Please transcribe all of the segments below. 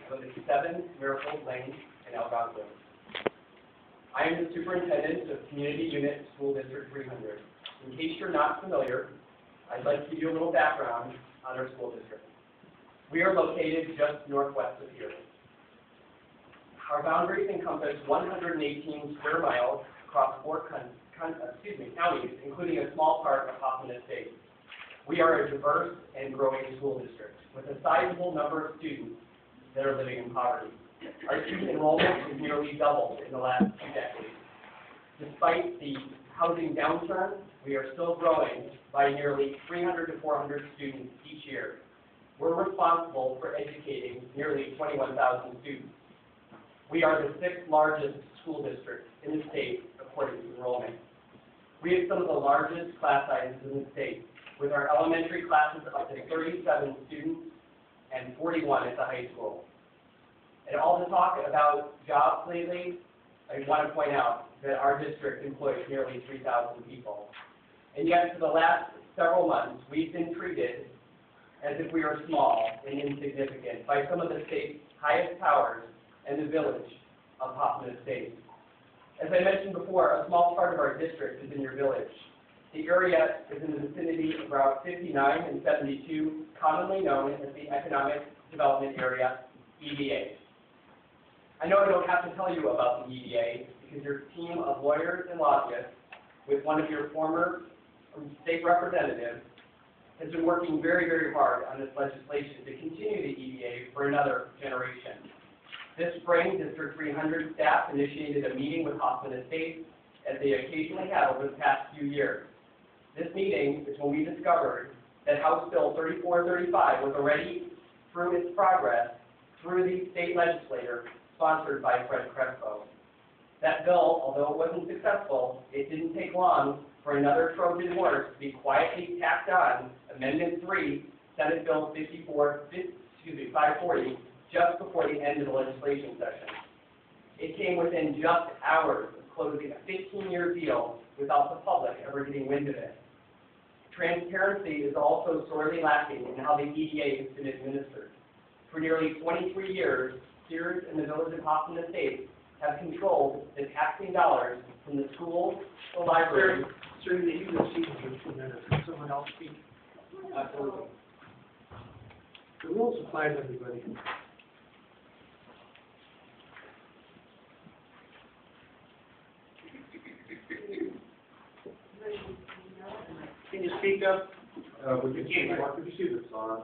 with 7 Miracle Lane in Algonquin. I am the Superintendent of Community Unit School District 300. In case you're not familiar, I'd like to give you a little background on our school district. We are located just northwest of here. Our boundaries encompass 118 square miles across 4 counties, including a small part of Hoffman Estates. We are a diverse and growing school district with a sizable number of students that are living in poverty. Our student enrollment has nearly doubled in the last 2 decades. Despite the housing downturn, we are still growing by nearly 300 to 400 students each year. We're responsible for educating nearly 21,000 students. We are the 6th largest school district in the state according to enrollment. We have some of the largest class sizes in the state, with our elementary classes up to 37 students and 41 at the high school. And all the talk about jobs lately, I want to point out that our district employs nearly 3,000 people. And yet, for the last several months, we've been treated as if we are small and insignificant by some of the state's highest powers and the village of Hoffman Estates. As I mentioned before, a small part of our district is in your village. The area is in the vicinity of Route 59 and 72, commonly known as the Economic Development Area, EDA. I know I don't have to tell you about the EDA because your team of lawyers and lobbyists, with one of your former state representatives, has been working very, very hard on this legislation to continue the EDA for another generation. This spring, District 300 staff initiated a meeting with Hoffman Estates, as they occasionally have over the past few years. This meeting is when we discovered that House Bill 3435 was already through its progress through the state legislature sponsored by Fred Crespo. That bill, although it wasn't successful, it didn't take long for another Trojan horse to be quietly tacked on, Amendment 3, Senate Bill 540, just before the end of the legislation session. It came within just hours of closing a 15-year deal without the public ever getting wind of it. Transparency is also sorely lacking in how the EDA has been administered. For nearly 23 years, Sears and the village of Hoffman Estates have controlled the taxing dollars from the schools, the libraries. Sir, you will speak for 2 minutes. Can someone else speak? Absolutely. The rules apply to everybody. Can you speak up? Would you see this on?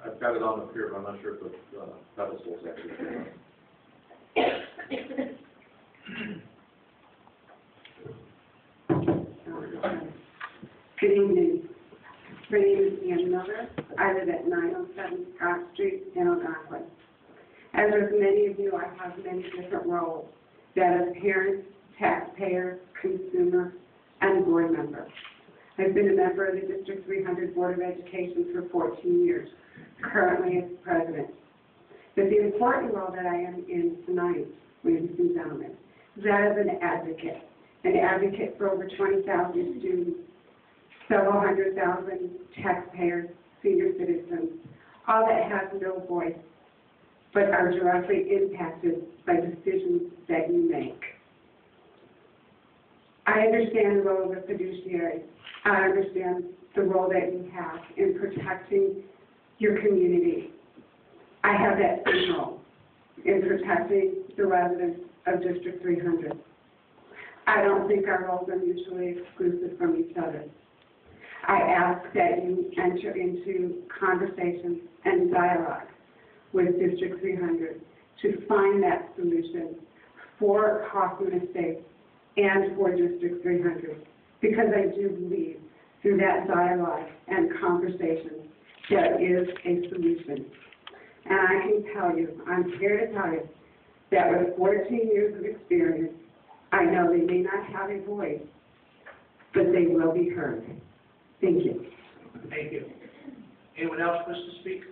I've got it on up here, but I'm not sure if the pedestal's actually there. Good evening. My name is Ann Miller. I live at 907 Scott Street in Algonquin. As with many of you, I have many different roles, that of parent, taxpayer, consumer, and board member. I've been a member of the District 300 Board of Education for 14 years, currently as president. But the important role that I am in tonight, ladies and gentlemen, is that of an advocate for over 20,000 students, several hundred thousand taxpayers, senior citizens, all that have no voice, but are directly impacted by decisions that you make. I understand the role of a fiduciary. I understand the role that you have in protecting your community. I have that same role in protecting the residents of District 300. I don't think our roles are mutually exclusive from each other. I ask that you enter into conversations and dialogue with District 300 to find that solution for Hoffman Estates and for District 300, because I do believe through that dialogue and conversation there is a solution. And I can tell you, I'm here to tell you, that with 14 years of experience, I know they may not have a voice, but they will be heard. Thank you. Thank you. Anyone else wish to speak?